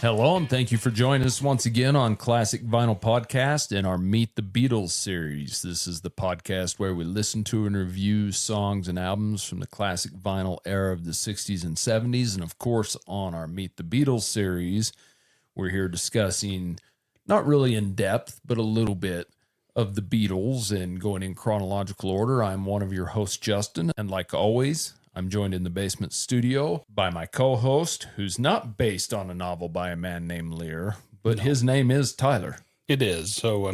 Hello, and thank you for joining us once again on Classic Vinyl Podcast and our Meet the Beatles series. This is the podcast where we listen to and review songs and albums from the classic vinyl era of the 60s and 70s. And of course, on our Meet the Beatles series, we're here discussing, not really in depth, but a little bit of the Beatles and going in chronological order. I'm one of your hosts, Justin, and like always, I'm joined in the basement studio by my co-host, who's not based on a novel by a man named Lear, but his name is Tyler. It is. So,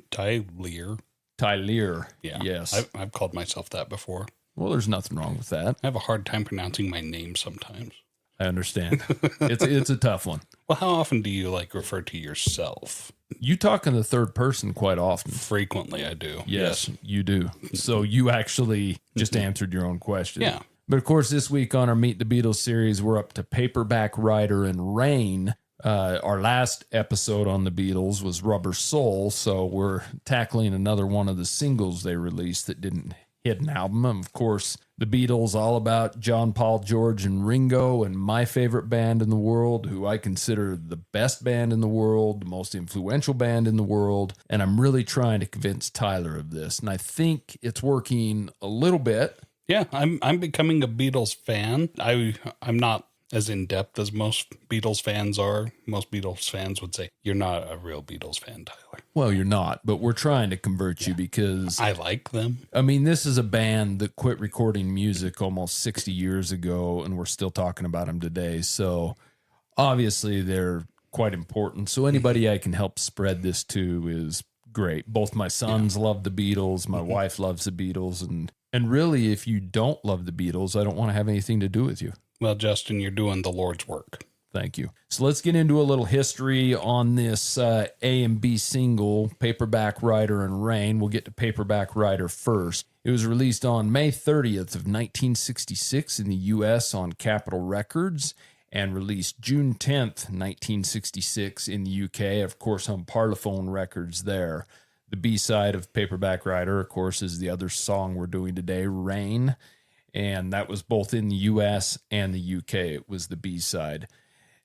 Ty Lear. Ty Lear. Yeah. Yes. I've called myself that before. Well, there's nothing wrong with that. I have a hard time pronouncing my name sometimes. I understand. It's a tough one. Well, how often do you refer to yourself? You talk in the third person quite often. Frequently, I do. Yes, you do. So you actually just answered your own question. Yeah. But of course, this week on our Meet the Beatles series, we're up to Paperback Writer and Rain. Our last episode on the Beatles was Rubber Soul, so we're tackling another one of the singles they released that didn't hit an album. And of course, the Beatles, all about John, Paul, George, and Ringo, and my favorite band in the world, who I consider the best band in the world, the most influential band in the world. And I'm really trying to convince Tyler of this, and I think it's working a little bit. Yeah, I'm becoming a Beatles fan. I'm not as in-depth as most Beatles fans are. Most Beatles fans would say, you're not a real Beatles fan, Tyler. Well, you're not, but we're trying to convert you because I like them. I mean, this is a band that quit recording music almost 60 years ago, and we're still talking about them today. So obviously they're quite important. So anybody I can help spread this to is great. Both my sons love the Beatles. My wife loves the Beatles. And really, if you don't love the Beatles, I don't want to have anything to do with you. Well, Justin, you're doing the Lord's work. Thank you. So let's get into a little history on this A and B single, Paperback Writer and Rain. We'll get to Paperback Writer first. It was released on May 30th of 1966 in the U.S. on Capitol Records and released June 10th, 1966 in the U.K., of course, on Parlophone Records there. The B-side of Paperback Writer, of course, is the other song we're doing today, Rain. And that was both in the U.S. and the U.K. It was the B-side.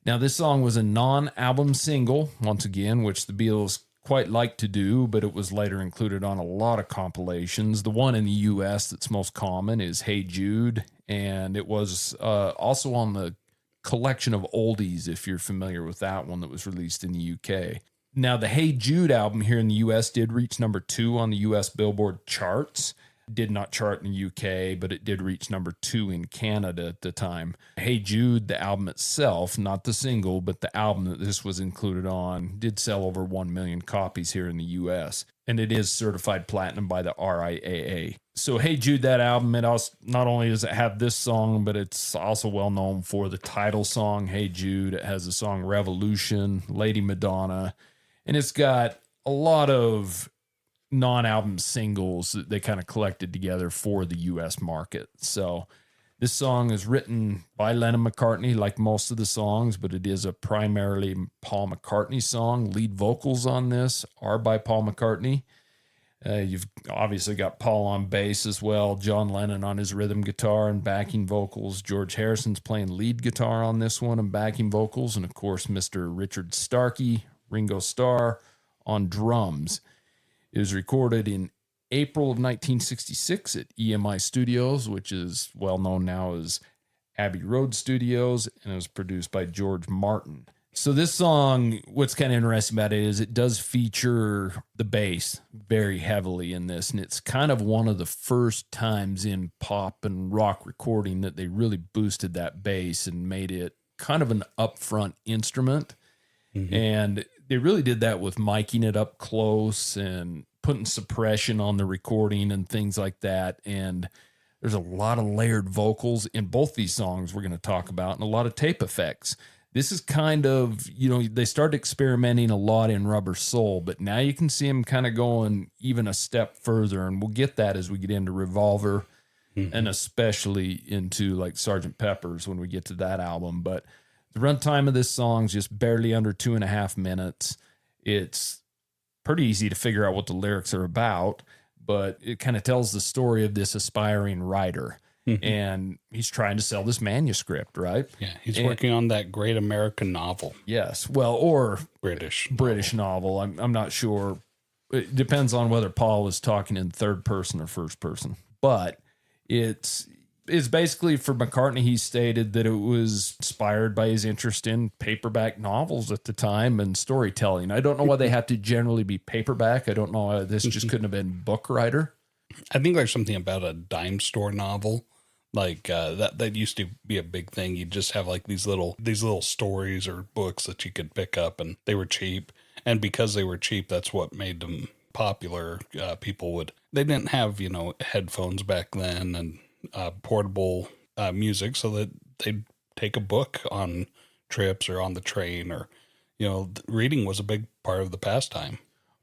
Now, this song was a non-album single, once again, which the Beatles quite liked to do, but it was later included on a lot of compilations. The one in the U.S. that's most common is Hey Jude, and it was also on the collection of oldies, if you're familiar with that one, that was released in the U.K. Now, the Hey Jude album here in the U.S. did reach number 2 on the U.S. Billboard charts. Did not chart in the UK, but it did reach number 2 in Canada at the time. Hey Jude, the album itself, not the single, but the album that this was included on, did sell over 1 million copies here in the US. And it is certified platinum by the RIAA. So Hey Jude, that album, it also, not only does it have this song, but it's also well known for the title song, Hey Jude. It has the song Revolution, Lady Madonna, and it's got a lot of non-album singles that they kind of collected together for the U.S. market. So this song is written by Lennon McCartney, like most of the songs, but it is a primarily Paul McCartney song. Lead vocals on this are by Paul McCartney. You've obviously got Paul on bass as well, John Lennon on his rhythm guitar and backing vocals. George Harrison's playing lead guitar on this one and backing vocals. And of course, Mr. Richard Starkey, Ringo Starr, on drums. It was recorded in April of 1966 at EMI Studios, which is well known now as Abbey Road Studios, and it was produced by George Martin. So this song, what's kind of interesting about it is it does feature the bass very heavily in this, and it's kind of one of the first times in pop and rock recording that they really boosted that bass and made it kind of an upfront instrument. Mm-hmm. And they really did that with miking it up close and putting suppression on the recording and things like that. And there's a lot of layered vocals in both these songs we're going to talk about and a lot of tape effects. This is kind of, they started experimenting a lot in Rubber Soul, but now you can see them kind of going even a step further. And we'll get that as we get into Revolver and especially into like Sgt. Pepper's when we get to that album. But the runtime of this song is just barely under 2.5 minutes. It's pretty easy to figure out what the lyrics are about, but it kind of tells the story of this aspiring writer. and he's trying to sell this manuscript, right? Yeah, he's working on that great American novel. Yes, well, or British novel. I'm not sure. It depends on whether Paul was talking in third person or first person, but it's basically for McCartney. He stated that it was inspired by his interest in paperback novels at the time and storytelling. I don't know why they have to generally be paperback. I don't know why this just couldn't have been book writer. I think there's something about a dime store novel, like that used to be a big thing. You'd just have like these little stories or books that you could pick up, and they were cheap. And because they were cheap, that's what made them popular. They didn't have, headphones back then and portable music, so that they'd take a book on trips or on the train, or, reading was a big part of the pastime.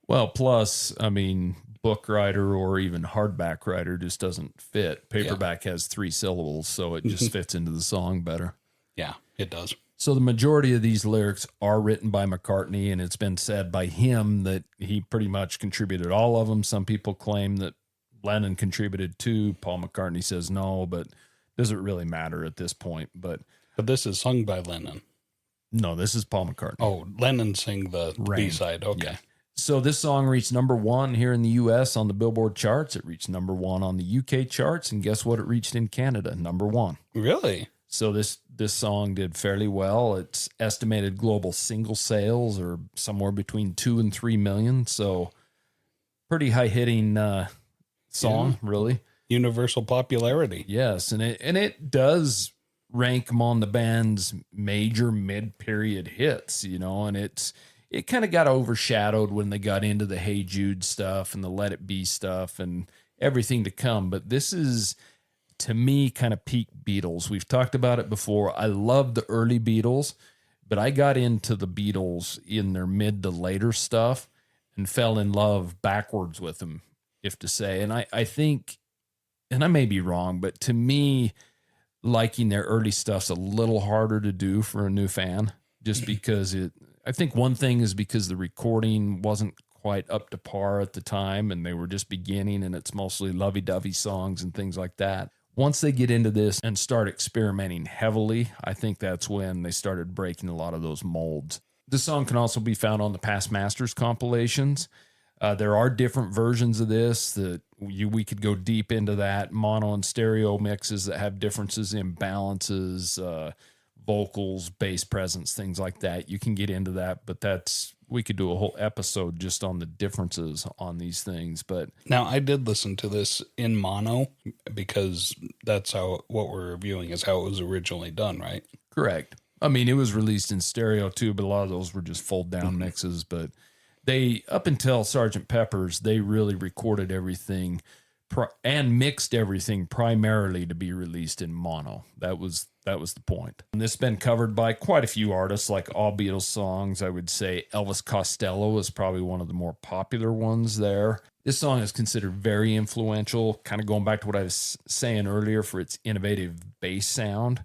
Well, plus, I mean, book writer or even hardback writer just doesn't fit. Paperback has 3 syllables, so it just fits into the song better. Yeah, it does. So the majority of these lyrics are written by McCartney, and it's been said by him that he pretty much contributed all of them. Some people claim that Lennon contributed too. Paul McCartney says no, but doesn't really matter at this point. But this is sung by Lennon. No, this is Paul McCartney. Oh, Lennon sang the B-side. Okay. Yeah. So this song reached number 1 here in the U.S. on the Billboard charts. It reached number 1 on the U.K. charts, and guess what? It reached in Canada, number 1. Really? So this song did fairly well. Its estimated global single sales are somewhere between 2 and 3 million. So pretty high hitting song, really. Universal popularity. Yes, and it does rank among the band's major mid-period hits, and it kind of got overshadowed when they got into the Hey Jude stuff and the Let It Be stuff and everything to come. But this is, to me, kind of peak Beatles. We've talked about it before. I love the early Beatles, but I got into the Beatles in their mid to later stuff and fell in love backwards with them, if to say. And I think, and I may be wrong, but to me, liking their early stuff's a little harder to do for a new fan, just because I think one thing is because the recording wasn't quite up to par at the time, and they were just beginning, and it's mostly lovey-dovey songs and things like that. Once they get into this and start experimenting heavily, I think that's when they started breaking a lot of those molds. This song can also be found on the Past Masters compilations. There are different versions of this that we could go deep into that. Mono and stereo mixes that have differences in balances, vocals, bass presence, things like that. You can get into that, but we could do a whole episode just on the differences on these things. But now, I did listen to this in mono because that's what we're reviewing is how it was originally done, right? Correct. I mean, it was released in stereo too, but a lot of those were just fold down mixes. But they, up until Sgt. Pepper's, they really recorded everything and mixed everything primarily to be released in mono. That was the point. And this has been covered by quite a few artists, like all Beatles songs. I would say Elvis Costello is probably one of the more popular ones there. This song is considered very influential, kind of going back to what I was saying earlier, for its innovative bass sound.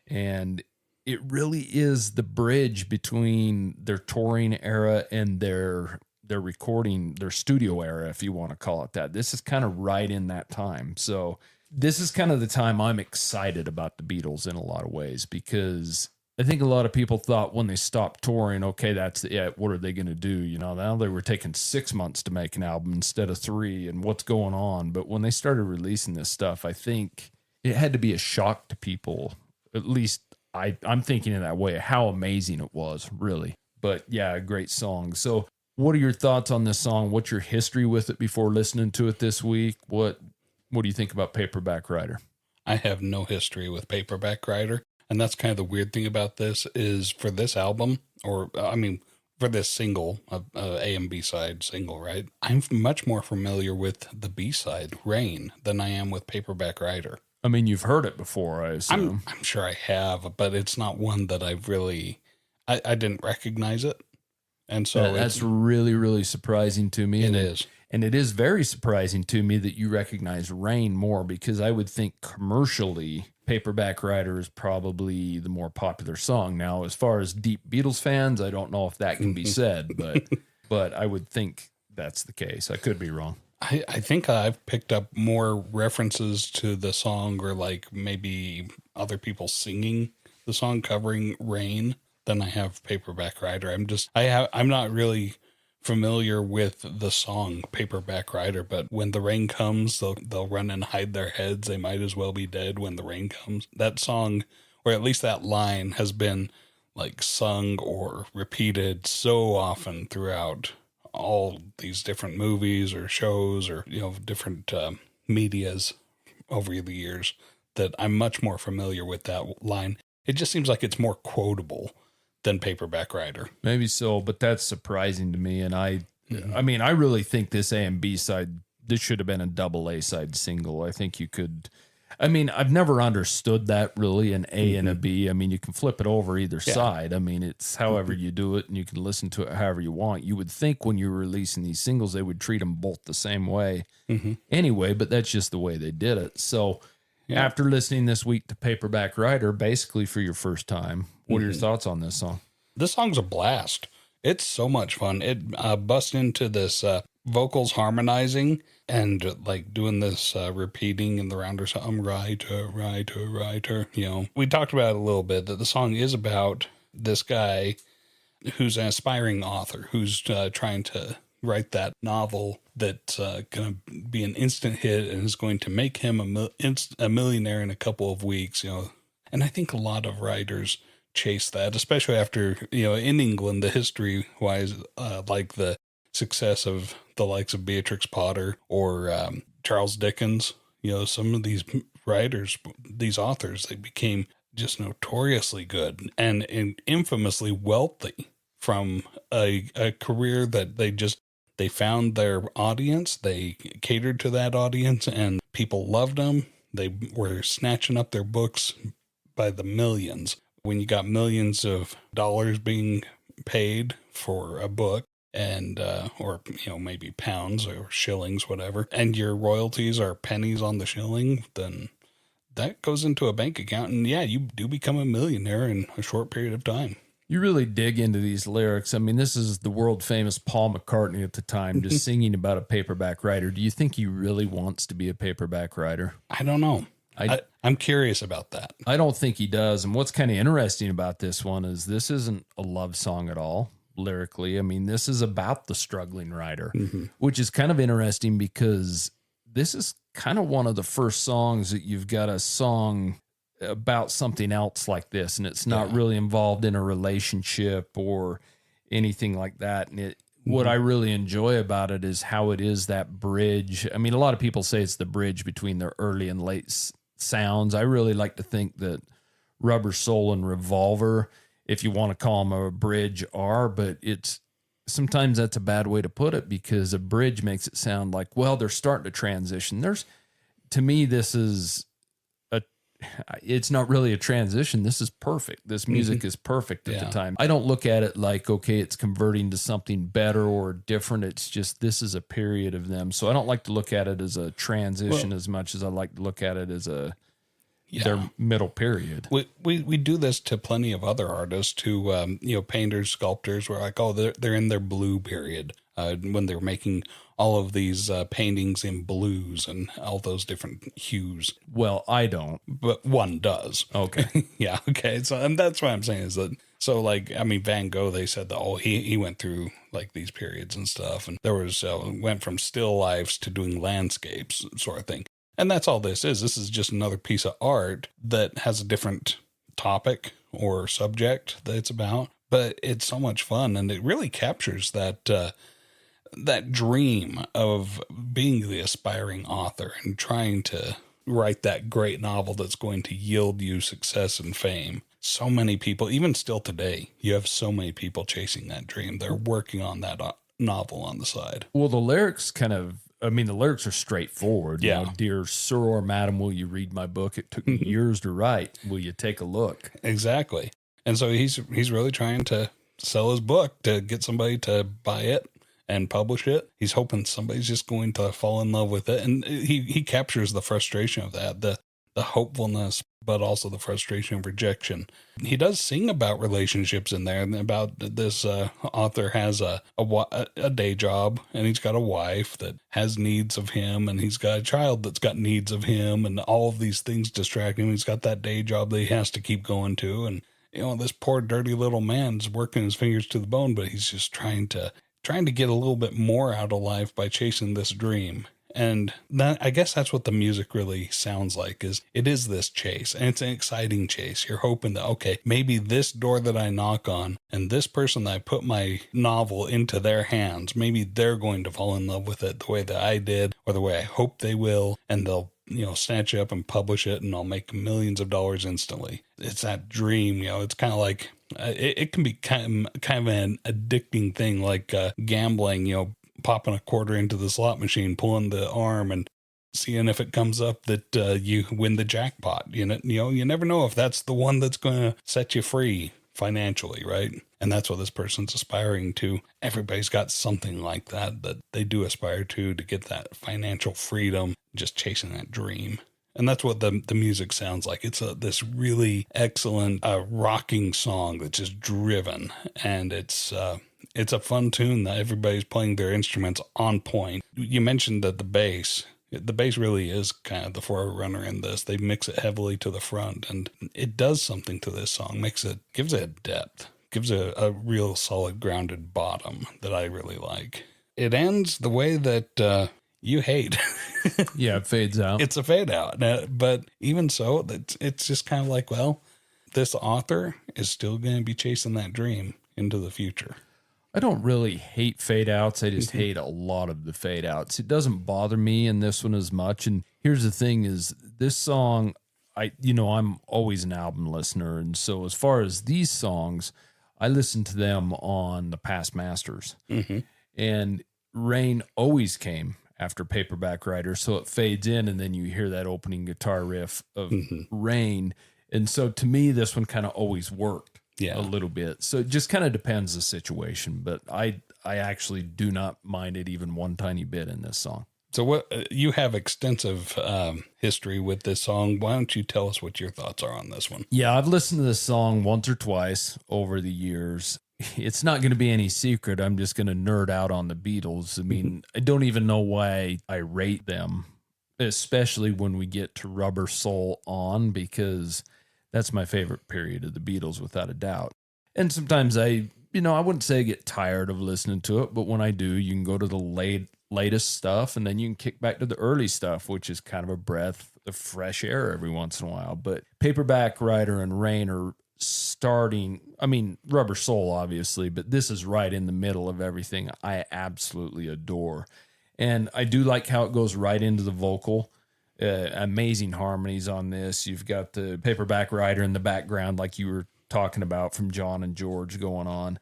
And it really is the bridge between their touring era and their recording, their studio era, if you want to call it that. This is kind of right in that time. So this is kind of the time I'm excited about the Beatles in a lot of ways, because I think a lot of people thought when they stopped touring, okay, that's it. What are they going to do? Now they were taking 6 months to make an album instead of 3, and what's going on? But when they started releasing this stuff, I think it had to be a shock to people. At least I'm thinking in that way, how amazing it was, really. But yeah, a great song. So what are your thoughts on this song? What's your history with it before listening to it this week? What do you think about Paperback Writer? I have no history with Paperback Writer. And that's kind of the weird thing about this is for this album, for this single, A and B side single, right? I'm much more familiar with the B side, Rain, than I am with Paperback Writer. I mean, you've heard it before, I assume. I'm sure I have, but it's not one that I've really, I didn't recognize it. And so that's really, really surprising to me. It is. And it is very surprising to me that you recognize Rain more, because I would think commercially Paperback Writer is probably the more popular song. Now, as far as deep Beatles fans, I don't know if that can be said, but I would think that's the case. I could be wrong. I think I've picked up more references to the song, or like maybe other people singing the song covering Rain, than I have Paperback Writer. I'm not really familiar with the song Paperback Writer, but when the rain comes, they'll run and hide their heads. They might as well be dead when the rain comes. That song, or at least that line, has been like sung or repeated so often throughout all these different movies or shows, or different medias over the years, that I'm much more familiar with that line. It just seems like it's more quotable than Paperback Writer. Maybe so, but that's surprising to me. And I mean, I really think this A and B side, this should have been a double A side single. I think you could. I mean, I've never understood that really, an A and a B. I mean, you can flip it over either side. I mean, it's however you do it, and you can listen to it however you want. You would think when you're releasing these singles, they would treat them both the same way anyway, but that's just the way they did it. So after listening this week to Paperback Writer, basically for your first time, what are your thoughts on this song? This song's a blast. It's so much fun. It busts into this vocals harmonizing and like doing this repeating in the rounder. So I'm writer. We talked about it a little bit, that the song is about this guy who's an aspiring author who's trying to write that novel that's going to be an instant hit and is going to make him a millionaire in a couple of weeks. And I think a lot of writers chase that, especially after, in England, the history wise, like the success of the likes of Beatrix Potter or Charles Dickens. Some of these writers, these authors, they became just notoriously good and infamously wealthy from a career that they found their audience, they catered to that audience, and people loved them. They were snatching up their books by the millions. When you got millions of dollars being paid for a book, and or maybe pounds or shillings, whatever, and your royalties are pennies on the shilling, then that goes into a bank account, and you do become a millionaire in a short period of time. You really dig into these lyrics. I mean, this is the world famous Paul McCartney at the time, just singing about a paperback writer. Do you think he really wants to be a paperback writer? I don't know. I'm curious about that. I don't think he does. And what's kind of interesting about this one is this isn't a love song at all, lyrically. I mean, this is about the struggling writer, which is kind of interesting because this is kind of one of the first songs that you've got a song about something else like this, and it's not really involved in a relationship or anything like that. And what I really enjoy about it is how it is that bridge. I mean, a lot of people say it's the bridge between the early and late sounds. I really like to think that Rubber Soul and Revolver, if you want to call them a bridge, are, but it's sometimes that's a bad way to put it, because a bridge makes it sound like, well, they're starting to transition. To me, it's not really a transition. This is perfect. This music is perfect at the time. I don't look at it like, okay, it's converting to something better or different. It's just, this is a period of them. So I don't like to look at it as a transition as much as I like to look at it as their middle period. We do this to plenty of other artists who, painters, sculptors, were like, oh, they're in their blue period when they're making all of these paintings in blues and all those different hues. Well, I don't. But one does. Okay. Yeah, okay. So, and that's what I'm saying is that, so like, I mean, Van Gogh, they said that, he went through like these periods and stuff. And there was, went from still lifes to doing landscapes sort of thing. And that's all this is. This is just another piece of art that has a different topic or subject that it's about. But it's so much fun, and it really captures that dream of being the aspiring author and trying to write that great novel that's going to yield you success and fame. So many people, even still today, you have so many people chasing that dream. They're working on that novel on the side. Well, the lyrics the lyrics are straightforward. Yeah. You know, dear sir or madam, will you read my book? It took me years to write. Will you take a look? Exactly. And so he's really trying to sell his book to get somebody to buy it and publish it. He's hoping somebody's just going to fall in love with it. And he captures the frustration of that, the hopefulness, but also the frustration of rejection. He does sing about relationships in there, and about this author has a day job, and he's got a wife that has needs of him, and he's got a child that's got needs of him, and all of these things distract him. He's got that day job that he has to keep going to, and this poor dirty little man's working his fingers to the bone, but he's just trying to get a little bit more out of life by chasing this dream. And that, I guess that's what the music really sounds like, is it is this chase, and it's an exciting chase. You're hoping that, okay, maybe this door that I knock on and this person that I put my novel into their hands, maybe they're going to fall in love with it the way that I did, or the way I hope they will, and they'll snatch it up and publish it, and I'll make millions of dollars instantly. It's that dream, it's kind of like, it can be kind of an addicting thing, like gambling, popping a quarter into the slot machine, pulling the arm, and seeing if it comes up that you win the jackpot. You never know if that's the one that's going to set you free financially, right? And that's what this person's aspiring to. Everybody's got something like that they do aspire to get that financial freedom, just chasing that dream. And that's what the music sounds like. It's this really excellent rocking song that's just driven, and it's a fun tune that everybody's playing their instruments on point. You mentioned that the bass really is kind of the forerunner in this. They mix it heavily to the front, and it does something to this song. Gives it a depth, gives it a real solid grounded bottom that I really like. It ends the way that you hate. Yeah, it fades out. It's a fade out. But even so, it's just kind of like, well, this author is still going to be chasing that dream into the future. I don't really hate fade outs. I just hate a lot of the fade outs. It doesn't bother me in this one as much. And here's the thing is this song, I'm always an album listener. And so as far as these songs, I listen to them on the past masters. Mm-hmm. And Rain always came after Paperback Writer. So it fades in, and then you hear that opening guitar riff of Rain. And so to me, this one kind of always worked. Yeah, a little bit. So it just kind of depends the situation, but I actually do not mind it even one tiny bit in this song. So what you have extensive history with this song. Why don't you tell us what your thoughts are on this one? Yeah, I've listened to this song once or twice over the years. It's not going to be any secret. I'm just going to nerd out on the Beatles. I mean, I don't even know why I rate them, especially when we get to Rubber Soul On, because that's my favorite period of the Beatles, without a doubt. And sometimes I wouldn't say I get tired of listening to it, but when I do, you can go to the latest stuff, and then you can kick back to the early stuff, which is kind of a breath of fresh air every once in a while. But Paperback Writer and Rain are starting, Rubber Soul, obviously, but this is right in the middle of everything I absolutely adore. And I do like how it goes right into the vocal. Amazing harmonies on this. You've got the Paperback Writer in the background, like you were talking about, from John and George going on.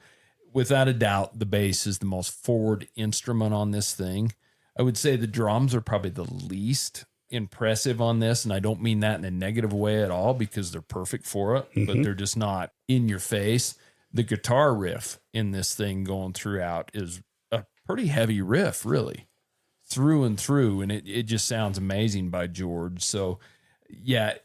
Without a doubt, the bass is the most forward instrument on this thing. I would say the drums are probably the least impressive on this, and I don't mean that in a negative way at all, because they're perfect for it, but they're just not in your face. The guitar riff in this thing going throughout is a pretty heavy riff, really. Through and through, and it just sounds amazing by George. So yeah,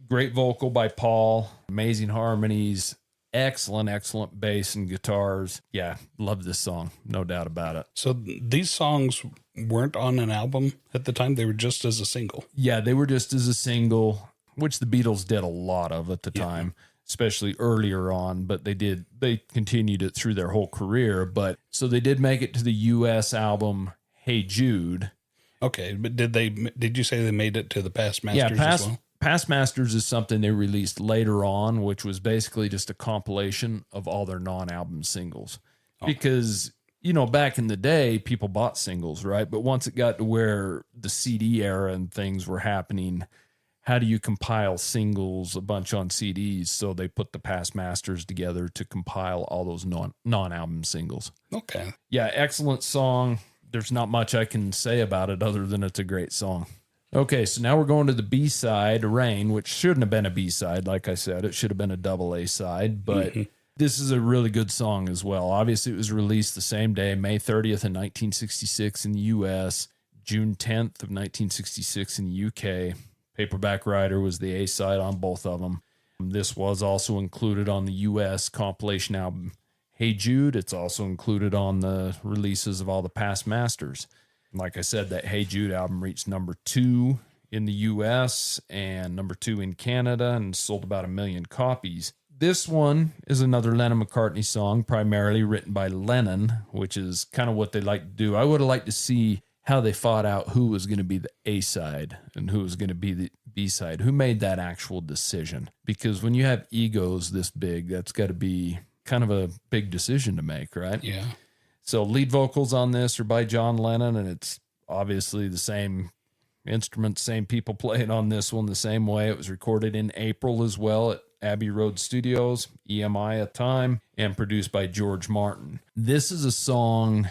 great vocal by Paul, amazing harmonies, excellent bass and guitars. Yeah, love this song, no doubt about it. So these songs weren't on an album at the time, they were just as a single. Yeah, they were just as a single, which the Beatles did a lot of at the time, especially earlier on, but they continued it through their whole career. But so they did make it to the US album Hey Jude. Okay, but did you say they made it to the Past Masters as well? Past Masters is something they released later on, which was basically just a compilation of all their non-album singles. Oh. Because, back in the day, people bought singles, right? But once it got to where the CD era and things were happening, how do you compile singles a bunch on CDs? So they put the Past Masters together to compile all those non-album singles. Okay. Yeah, excellent song. There's not much I can say about it other than it's a great song. Okay, so now we're going to the B-side, Rain, which shouldn't have been a B-side, like I said. It should have been a double A-side, but this is a really good song as well. Obviously, it was released the same day, May 30th in 1966 in the U.S., June 10th of 1966 in the U.K. Paperback Writer was the A-side on both of them. This was also included on the U.S. compilation album Hey Jude. It's also included on the releases of all the past masters. Like I said, that Hey Jude album reached number 2 in the U.S. and number 2 in Canada and sold about 1 million copies. This one is another Lennon-McCartney song, primarily written by Lennon, which is kind of what they like to do. I would have liked to see how they fought out who was going to be the A-side and who was going to be the B-side. Who made that actual decision? Because when you have egos this big, that's got to be kind of a big decision to make, right? Yeah. So lead vocals on this are by John Lennon, and it's obviously the same instruments, same people playing on this one the same way. It was recorded in April as well at Abbey Road Studios, EMI at the time, and produced by George Martin. This is a song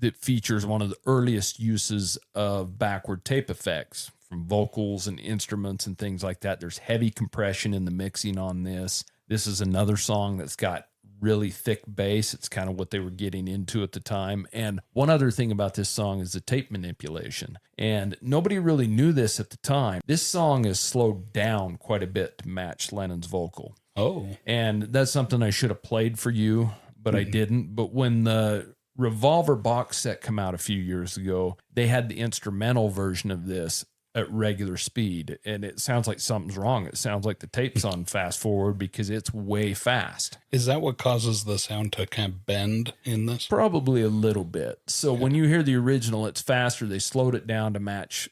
that features one of the earliest uses of backward tape effects from vocals and instruments and things like that. There's heavy compression in the mixing on this. This is another song that's got really thick bass. It's kind of what they were getting into at the time. And one other thing about this song is the tape manipulation. And nobody really knew this at the time. This song is slowed down quite a bit to match Lennon's vocal. Oh. And that's something I should have played for you, but I didn't. But when the Revolver box set come out a few years ago, they had the instrumental version of this at regular speed, and it sounds like something's wrong. It sounds like the tape's on fast forward because it's way fast. Is that what causes the sound to kind of bend in this? Probably a little bit. So when you hear the original, it's faster. They slowed it down to match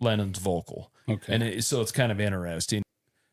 Lennon's vocal. Okay. And so it's kind of interesting.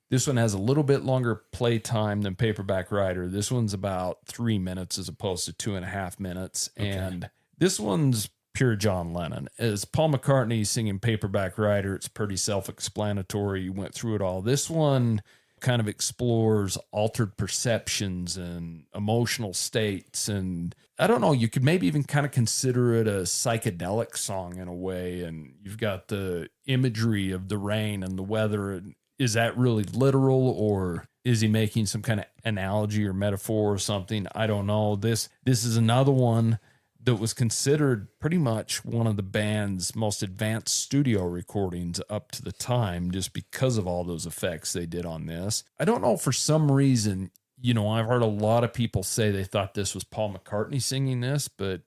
This one has a little bit longer play time than Paperback Writer. This one's about 3 minutes as opposed to 2.5 minutes. Okay. And this one's pure John Lennon. As Paul McCartney singing Paperback Writer, it's pretty self-explanatory. You went through it all. This one kind of explores altered perceptions and emotional states. And I don't know, you could maybe even kind of consider it a psychedelic song in a way. And you've got the imagery of the rain and the weather. And is that really literal, or is he making some kind of analogy or metaphor or something? I don't know. This is another one that was considered pretty much one of the band's most advanced studio recordings up to the time, just because of all those effects they did on this. I don't know, for some reason, I've heard a lot of people say they thought this was Paul McCartney singing this, but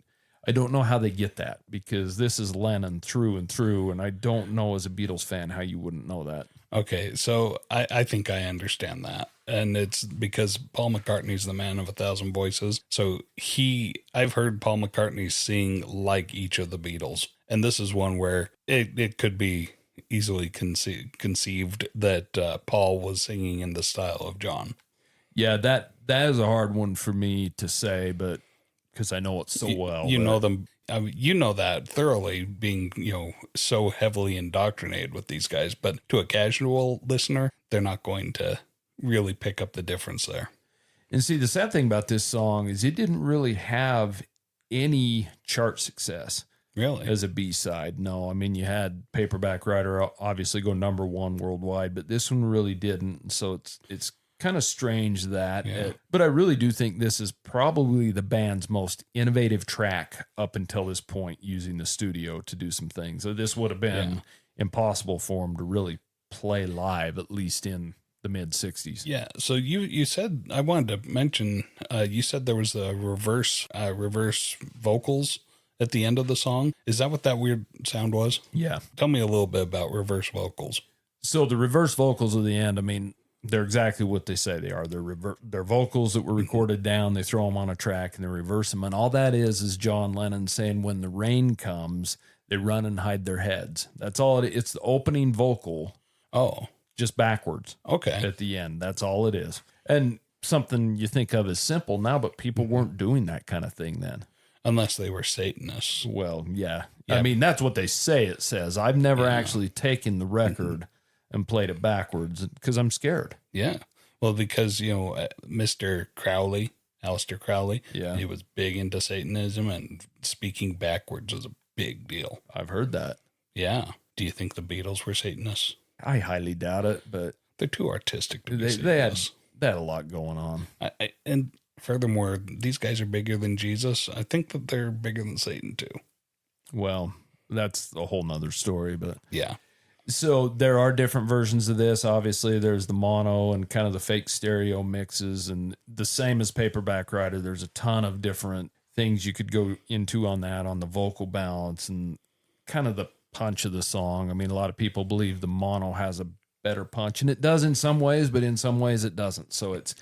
I don't know how they get that, because this is Lennon through and through, and I don't know as a Beatles fan how you wouldn't know that. Okay, so I think I understand that. And it's because Paul McCartney's the man of 1,000 voices. So I've heard Paul McCartney sing like each of the Beatles. And this is one where it could be easily conceived that Paul was singing in the style of John. Yeah, that is a hard one for me to say, but because I know it so well. You know them. You know that thoroughly, being, so heavily indoctrinated with these guys. But to a casual listener, they're not going to really pick up the difference there. And see, the sad thing about this song is it didn't really have any chart success. Really? As a B-side. No, I mean, you had Paperback Writer obviously go number 1 worldwide, but this one really didn't. So it's kind of strange that, but I really do think this is probably the band's most innovative track up until this point, using the studio to do some things. So this would have been impossible for them to really play live, at least in the mid 60s. Yeah. So you said, I wanted to mention, you said there was the reverse vocals at the end of the song. Is that what that weird sound was? Yeah. Tell me a little bit about reverse vocals. So the reverse vocals at the end, I mean, they're exactly what they say they are. They're vocals that were recorded down. They throw them on a track and they reverse them. And all that is John Lennon saying, when the rain comes, they run and hide their heads. That's all it's the opening vocal. Oh, just backwards. Okay. At the end. That's all it is. And something you think of as simple now, but people weren't doing that kind of thing then. Unless they were Satanists. Well, yeah. I mean, that's what they say it says. I've never actually taken the record and played it backwards because I'm scared. Yeah. Well, because, Mr. Crowley, Aleister Crowley, he was big into Satanism, and speaking backwards was a big deal. I've heard that. Yeah. Do you think the Beatles were Satanists? I highly doubt it, but they're too artistic to be they had a lot going on. And furthermore, these guys are bigger than Jesus. I think that they're bigger than Satan too. Well, that's a whole nother story, but yeah. So there are different versions of this. Obviously, there's the mono and kind of the fake stereo mixes, and the same as Paperback Writer. There's a ton of different things you could go into on that, on the vocal balance and kind of the punch of the song. I mean, a lot of people believe the mono has a better punch, and it does in some ways, but in some ways it doesn't. So it's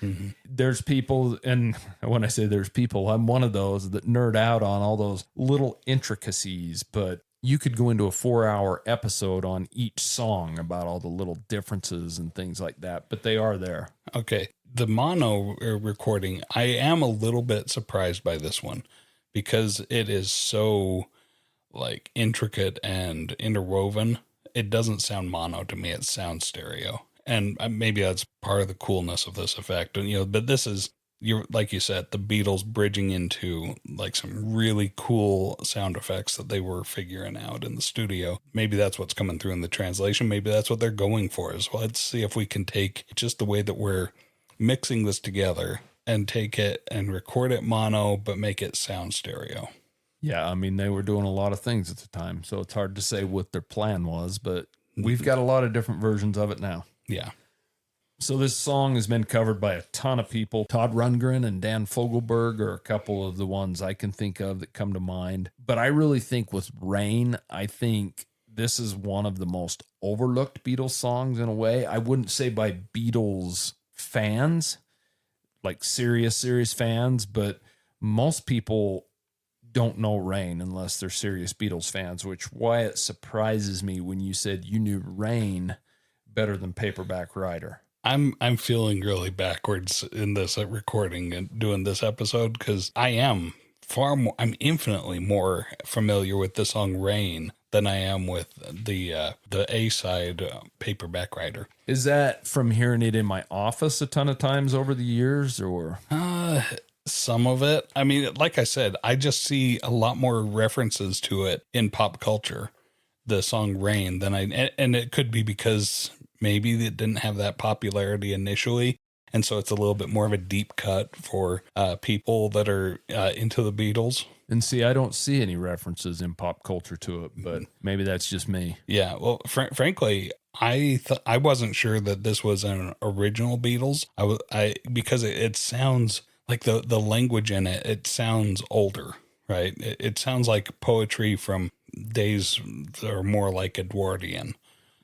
there's people, and when I say there's people, I'm one of those that nerd out on all those little intricacies, but you could go into a 4-hour episode on each song about all the little differences and things like that, but they are there. Okay. The mono recording, I am a little bit surprised by this one because it is so like intricate and interwoven. It doesn't sound mono to me. It sounds stereo. And maybe that's part of the coolness of this effect. And, but this is, like you said, the Beatles bridging into like some really cool sound effects that they were figuring out in the studio. Maybe that's what's coming through in the translation. Maybe that's what they're going for as well. Let's see if we can take just the way that we're mixing this together and take it and record it mono, but make it sound stereo. Yeah, I mean, they were doing a lot of things at the time, so it's hard to say what their plan was, but we've got a lot of different versions of it now. Yeah. So this song has been covered by a ton of people. Todd Rundgren and Dan Fogelberg are a couple of the ones I can think of that come to mind. But I really think with Rain, I think this is one of the most overlooked Beatles songs in a way. I wouldn't say by Beatles fans, like serious fans, but most people don't know Rain unless they're serious Beatles fans, which why it surprises me when you said you knew Rain better than Paperback Writer. I'm feeling really backwards in this recording and doing this episode because I'm infinitely more familiar with the song Rain than I am with the A-side Paperback Writer. Is that from hearing it in my office a ton of times over the years, or? Some of it. I mean, like I said, I just see a lot more references to it in pop culture, the song Rain, and it could be because maybe it didn't have that popularity initially. And so it's a little bit more of a deep cut for people that are into the Beatles. And see, I don't see any references in pop culture to it, but maybe that's just me. Yeah. Well, frankly, I wasn't sure that this was an original Beatles. Because it sounds like the language in it, it sounds older, right? It sounds like poetry from days that are more like Edwardian.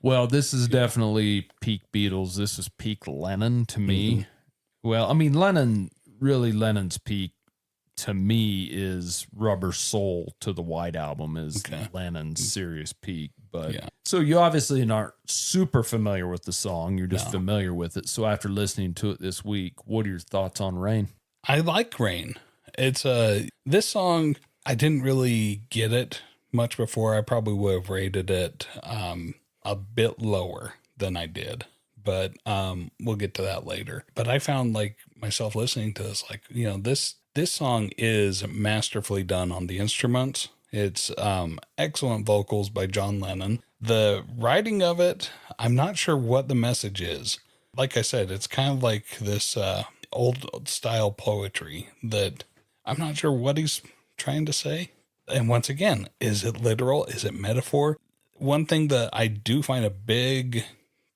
Well, this is definitely peak Beatles. This is peak Lennon to me. Mm-hmm. Well, I mean, Lennon's peak to me is Rubber Soul to the White Album is Lennon's serious peak. But so you obviously aren't super familiar with the song. You're just familiar with it. So after listening to it this week, what are your thoughts on Rain? I like Rain. It's this song, I didn't really get it much before. I probably would have rated it a bit lower than I did, but we'll get to that later. But I found like myself listening to this, like, this song is masterfully done on the instruments. It's excellent vocals by John Lennon. The writing of it, I'm not sure what the message is. Like I said, it's kind of like this old style poetry that I'm not sure what he's trying to say. And once again, is it literal? Is it metaphor? One thing that I do find a big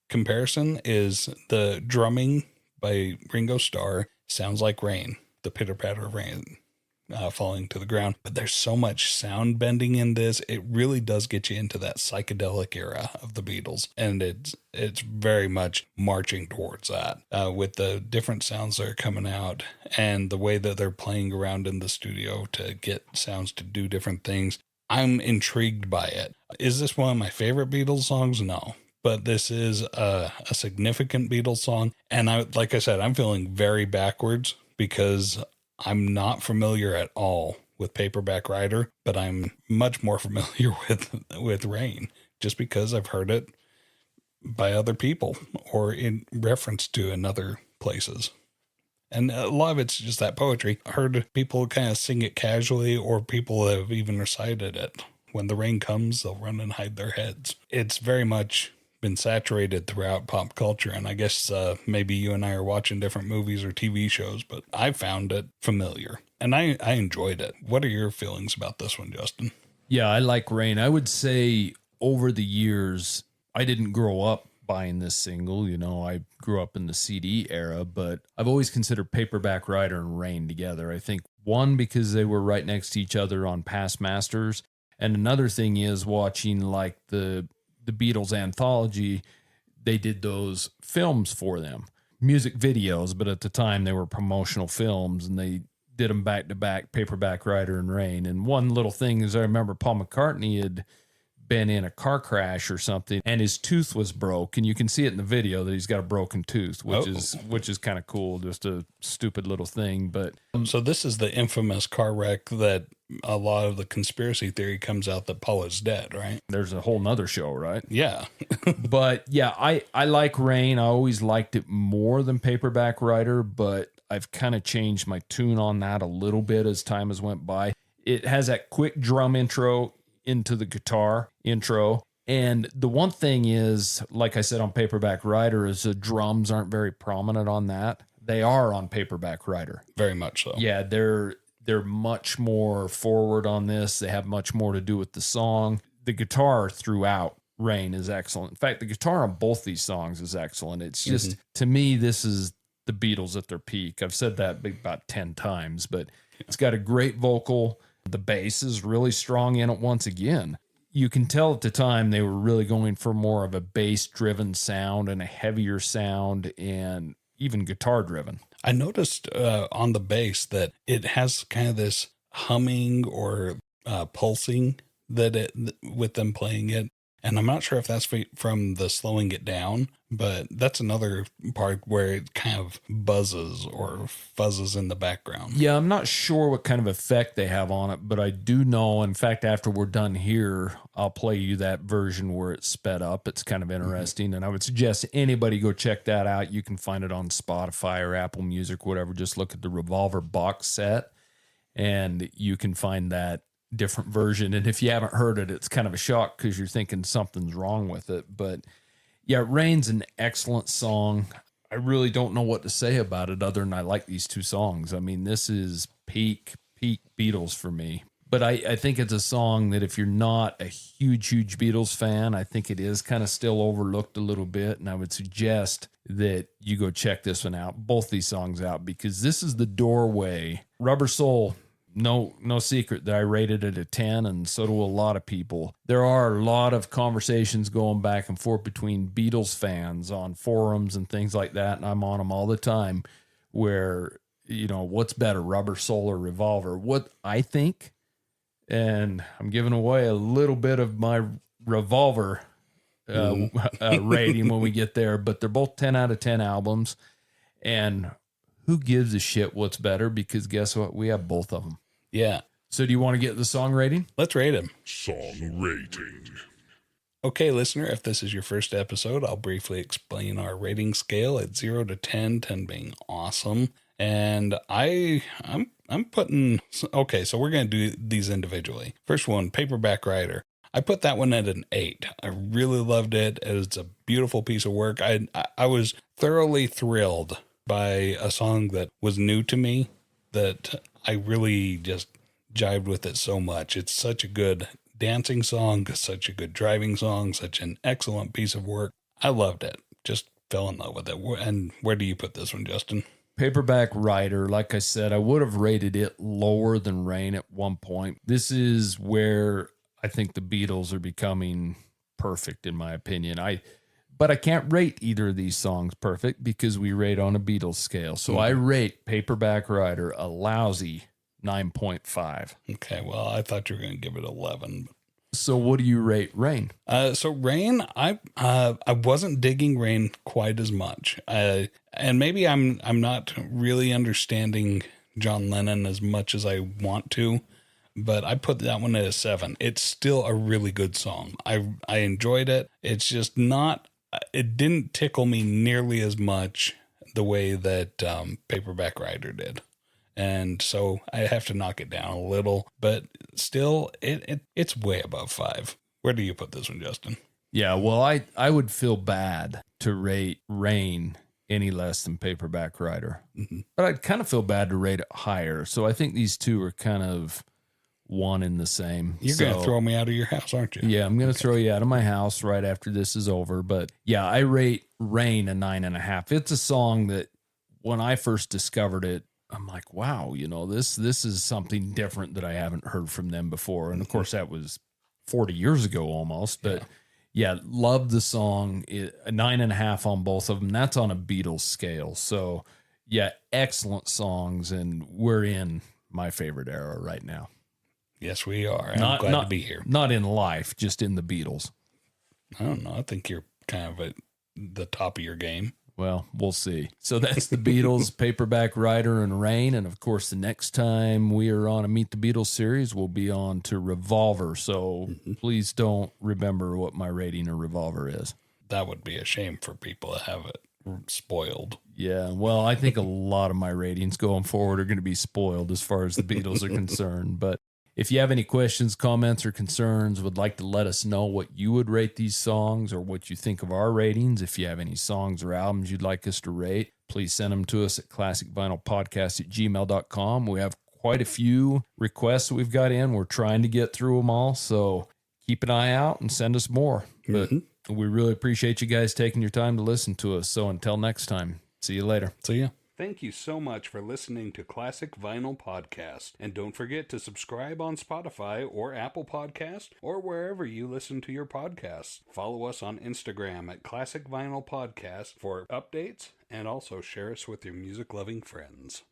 comparison is the drumming by Ringo Starr sounds like rain, the pitter patter of rain falling to the ground. But there's so much sound bending in this. It really does get you into that psychedelic era of the Beatles. And it's very much marching towards that with the different sounds that are coming out and the way that they're playing around in the studio to get sounds to do different things. I'm intrigued by it. Is this one of my favorite Beatles songs? No. But this is a significant Beatles song. And like I said, I'm feeling very backwards because I'm not familiar at all with Paperback Writer, but I'm much more familiar with Rain just because I've heard it by other people or in reference to in other places. And a lot of it's just that poetry. I heard people kind of sing it casually, or people have even recited it. When the rain comes, they'll run and hide their heads. It's very much been saturated throughout pop culture, and I guess maybe you and I are watching different movies or TV shows, but I found it familiar, and I enjoyed it. What are your feelings about this one, Justin? Yeah, I like Rain. I would say over the years, I didn't grow up buying this single. You know, I grew up in the CD era, but I've always considered Paperback Writer and Rain together. I think one, because they were right next to each other on Past Masters. And another thing is watching like the Beatles anthology, they did those films for them, music videos, but at the time they were promotional films, and they did them back to back, Paperback Writer and Rain. And one little thing is I remember Paul McCartney had been in a car crash or something and his tooth was broke, and you can see it in the video that he's got a broken tooth, which is kind of cool, just a stupid little thing. But so this is the infamous car wreck that a lot of the conspiracy theory comes out that Paul is dead, right? there's a whole nother show, right? Yeah. But yeah, I like Rain. I always liked it more than Paperback Writer, but I've kind of changed my tune on that a little bit as time has went by. It has that quick drum intro into the guitar intro. And the one thing is, like I said on Paperback Writer, is the drums aren't very prominent on that. They are on Paperback Writer. Very much so. Yeah, they're much more forward on this. They have much more to do with the song. The guitar throughout Rain is excellent. In fact, the guitar on both these songs is excellent. It's just, to me, this is the Beatles at their peak. I've said that about 10 times, but it's got a great vocal. The bass is really strong in it once again. You can tell at the time they were really going for more of a bass-driven sound and a heavier sound and even guitar-driven. I noticed on the bass that it has kind of this humming or pulsing with them playing it. And I'm not sure if that's from the slowing it down, but that's another part where it kind of buzzes or fuzzes in the background. Yeah, I'm not sure what kind of effect they have on it, but I do know, in fact, after we're done here, I'll play you that version where it's sped up. It's kind of interesting, and I would suggest anybody go check that out. You can find it on Spotify or Apple Music, whatever. Just look at the Revolver box set, and you can find that different version. And if you haven't heard it, it's kind of a shock because you're thinking something's wrong with it. But yeah, Rain's an excellent song. I really don't know what to say about it other than I like these two songs. I mean, this is peak Beatles for me. But I think it's a song that if you're not a huge Beatles fan, I think it is kind of still overlooked a little bit. And I would suggest that you go check this one out, both these songs out, because this is the doorway. Rubber Soul, no secret that I rated it a 10, and so do a lot of people. There are a lot of conversations going back and forth between Beatles fans on forums and things like that, and I'm on them all the time, where, you know, what's better, Rubber Soul or Revolver? What I think, and I'm giving away a little bit of my Revolver rating when we get there, but they're both 10 out of 10 albums, and who gives a shit what's better? Because guess what? We have both of them. Yeah. So do you want to get the song rating? Let's rate him. Song rating. Okay, listener, if this is your first episode, I'll briefly explain our rating scale at 0 to 10, 10 being awesome. And I'm putting, okay, so we're going to do these individually. First one, Paperback Writer. I put that one at an 8. I really loved it. It's a beautiful piece of work. I was thoroughly thrilled by a song that was new to me, that I really just jived with it so much. It's such a good dancing song, such a good driving song, such an excellent piece of work. I loved it. Just fell in love with it. And where do you put this one, Justin? Paperback Writer, like I said, I would have rated it lower than Rain at one point. This is where I think the Beatles are becoming perfect, in my opinion. But I can't rate either of these songs perfect because we rate on a Beatles scale. So I rate Paperback Writer a lousy 9.5. Okay, well, I thought you were going to give it 11. So what do you rate Rain? So Rain, I wasn't digging Rain quite as much. And maybe I'm not really understanding John Lennon as much as I want to, but I put that one at a 7. It's still a really good song. I enjoyed it. It's just not, it didn't tickle me nearly as much the way that Paperback Writer did. And so I have to knock it down a little, but still it's way above 5. Where do you put this one, Justin? Yeah, well, I would feel bad to rate Rain any less than Paperback Writer. Mm-hmm. But I'd kind of feel bad to rate it higher. So I think these two are kind of one and the same. You're going to throw me out of your house, aren't you? Yeah, I'm going to throw you out of my house right after this is over. But yeah, I rate Rain a 9.5. It's a song that when I first discovered it, I'm like, wow, this is something different that I haven't heard from them before. And of course, that was 40 years ago almost. But yeah, love the song. A 9.5 on both of them. That's on a Beatles scale. So yeah, excellent songs. And we're in my favorite era right now. Yes, we are. I'm glad to be here. Not in life, just in the Beatles. I don't know. I think you're kind of at the top of your game. Well, we'll see. So that's the Beatles, Paperback Writer and Rain. And of course, the next time we are on a Meet the Beatles series, we'll be on to Revolver. So please don't remember what my rating of Revolver is. That would be a shame for people to have it spoiled. Yeah, well, I think a lot of my ratings going forward are going to be spoiled as far as the Beatles are concerned. But if you have any questions, comments, or concerns, would like to let us know what you would rate these songs or what you think of our ratings. If you have any songs or albums you'd like us to rate, please send them to us at classicvinylpodcast@gmail.com. We have quite a few requests we've got in. We're trying to get through them all, so keep an eye out and send us more. But we really appreciate you guys taking your time to listen to us. So until next time, see you later. See ya. Thank you so much for listening to Classic Vinyl Podcast. And don't forget to subscribe on Spotify or Apple Podcast or wherever you listen to your podcasts. Follow us on Instagram at Classic Vinyl Podcast for updates and also share us with your music-loving friends.